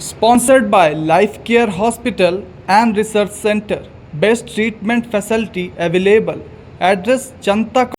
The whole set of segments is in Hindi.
Sponsored by Life Care Hospital and Research Center. Best treatment facility available. Address जनता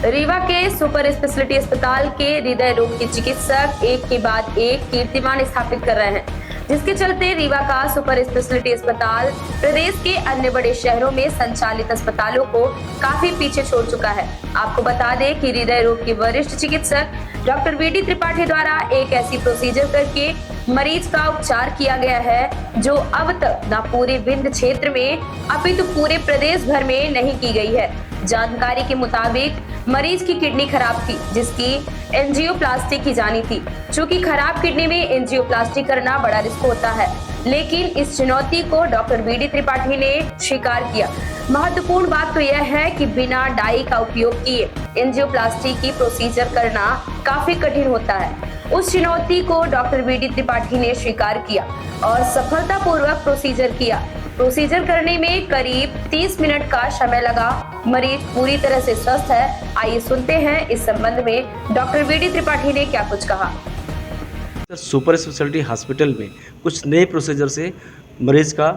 रीवा के सुपर स्पेशलिटी अस्पताल के हृदय रोग के चिकित्सक एक के बाद एक कीर्तिमान स्थापित कर रहे हैं, जिसके चलते रीवा का सुपर स्पेशलिटी अस्पताल प्रदेश के अन्य बड़े शहरों में संचालित अस्पतालों को काफी पीछे छोड़ चुका है। आपको बता दें कि हृदय रोग के वरिष्ठ चिकित्सक डॉक्टर वीडी त्रिपाठी द्वारा एक ऐसी प्रोसीजर करके मरीज का उपचार किया गया है जो अब तक न पूरे विंध्य क्षेत्र में अपितु पूरे प्रदेश भर में नहीं की गई है। जानकारी के मुताबिक मरीज की किडनी खराब थी, जिसकी एंजियोप्लास्टी की जानी थी। चूंकि खराब किडनी में एंजियोप्लास्टी करना बड़ा रिस्क होता है, लेकिन इस चुनौती को डॉक्टर वीडी त्रिपाठी ने स्वीकार किया। महत्वपूर्ण बात तो यह है कि बिना डाई का उपयोग किए एंजियोप्लास्टी की प्रोसीजर करना काफी कठिन होता है। उस चुनौती को डॉक्टर वीडी त्रिपाठी ने स्वीकार किया और सफलतापूर्वक प्रोसीजर किया। प्रोसीजर करने में करीब 30 मिनट का समय लगा। मरीज पूरी तरह से स्वस्थ है। आइए सुनते हैं इस संबंध में डॉक्टर वीडी त्रिपाठी ने क्या कुछ कहा। सुपर स्पेशलिटी हॉस्पिटल में कुछ नए प्रोसीजर से मरीज का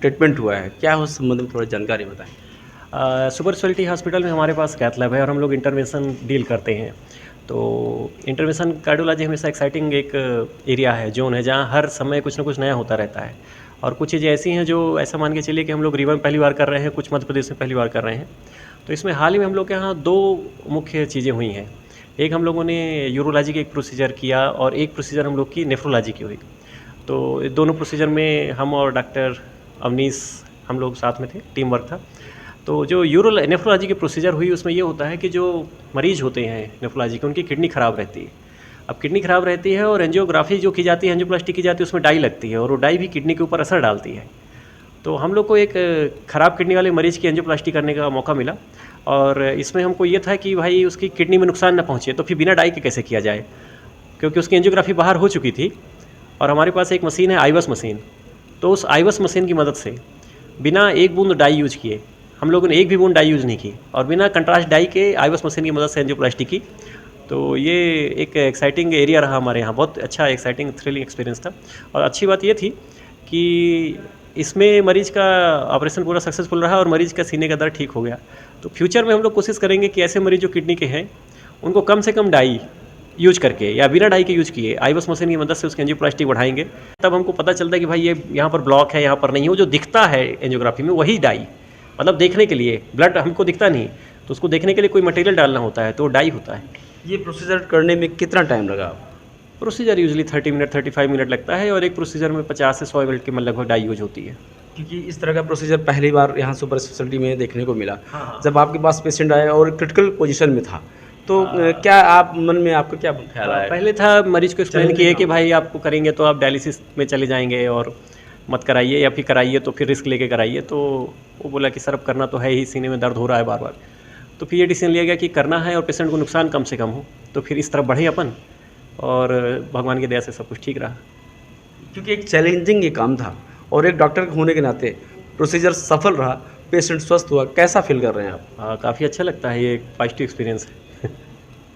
ट्रीटमेंट हुआ है, क्या उस संबंध में थोड़ी जानकारी बताएं। सुपर स्पेशलिटी हॉस्पिटल में हमारे पास कैथ लैब है और हम लोग इंटरवेंशन डील करते हैं। तो इंटरवेंशन कार्डियोलॉजी हमेशा एक्साइटिंग एक एरिया है, जोन है, जहाँ हर समय कुछ ना कुछ नया होता रहता है। और कुछ चीज़ें ऐसी हैं जो ऐसा मान के चलिए कि हम लोग रीवा में पहली बार कर रहे हैं, कुछ मध्य प्रदेश में पहली बार कर रहे हैं। तो इसमें हाल ही में हम लोग के यहाँ दो मुख्य चीज़ें हुई हैं। एक हम लोगों ने यूरोलॉजी की एक प्रोसीजर किया और एक प्रोसीजर हम लोग की नेफ्रोलॉजी की हुई। तो दोनों प्रोसीजर में हम और डॉक्टर अवनीश हम लोग साथ में थे, टीम वर्क था। तो जो नेफ्रोलॉजी की प्रोसीजर हुई उसमें ये होता है कि जो मरीज होते हैं नेफ्रोलॉजी के, उनकी किडनी ख़राब रहती है। अब किडनी ख़राब रहती है और एंजियोग्राफी जो की जाती है, एंजियोप्लास्टी की जाती है, उसमें डाई लगती है और वो डाई भी किडनी के ऊपर असर डालती है। तो हम लोग को एक ख़राब किडनी वाले मरीज़ की एंजियोप्लास्टी करने का मौका मिला और इसमें हमको ये था कि भाई उसकी किडनी में नुकसान न पहुँचे, तो फिर बिना डाई के कैसे किया जाए, क्योंकि उसकी एंजियोग्राफी बाहर हो चुकी थी और हमारे पास एक मशीन है आईवस मशीन। तो उस आईवस मशीन की मदद से बिना एक बूंद डाई यूज किए, हम लोगों ने एक भी बूंद डाई यूज़ नहीं की और बिना कंट्रास्ट डाई के आईवस मशीन की मदद से एंजियोप्लास्टी की। तो ये एक एक्साइटिंग एरिया रहा हमारे यहाँ, बहुत अच्छा एक्साइटिंग थ्रिलिंग एक्सपीरियंस था। और अच्छी बात ये थी कि इसमें मरीज का ऑपरेशन पूरा सक्सेसफुल रहा और मरीज का सीने का दर्द ठीक हो गया। तो फ्यूचर में हम लोग कोशिश करेंगे कि ऐसे मरीज जो किडनी के हैं उनको कम से कम डाई यूज करके या बिना डाई के यूज किए आईवस मशीन की मदद से उसकी एंजियोप्लास्टी बढ़ाएंगे। तब हमको पता चलता है कि भाई ये यहाँ पर ब्लॉक है, यहाँ पर नहीं है। वो जो दिखता है एंजियोग्राफी में वही डाई, मतलब देखने के लिए ब्लड हमको दिखता नहीं, तो उसको देखने के लिए कोई मटेरियल डालना होता है, तो डाई होता है। ये प्रोसीजर करने में कितना टाइम लगा? प्रोसीजर यूजली 30 मिनट 35 मिनट लगता है और एक प्रोसीजर में 50 से 100 मिनट के लगभग डाई यूज होती है। क्योंकि इस तरह का प्रोसीजर पहली बार यहाँ सुपर स्पेशलिटी में देखने को मिला। हाँ। जब आपके पास पेशेंट आया और क्रिटिकल पोजीशन में था, तो क्या आप मन में आपका क्या ख्याल आया? पहले था मरीज को एक्सप्लेन किए कि भाई आपको करेंगे तो आप डायलिसिस में चले जाएंगे और मत कराइए, या फिर कराइए तो फिर रिस्क लेके कराइए। तो वो बोला कि सर अब करना तो है ही, सीने में दर्द हो रहा है बार बार। तो फिर ये डिसीजन लिया गया कि करना है और पेशेंट को नुकसान कम से कम हो, तो फिर इस तरफ बढ़े अपन और भगवान की दया से सब कुछ ठीक रहा। क्योंकि एक चैलेंजिंग ये काम था और एक डॉक्टर होने के नाते प्रोसीजर सफल रहा, पेशेंट स्वस्थ हुआ, कैसा फील कर रहे हैं आप? काफ़ी अच्छा लगता है, ये एक पॉजिटिव एक्सपीरियंस है।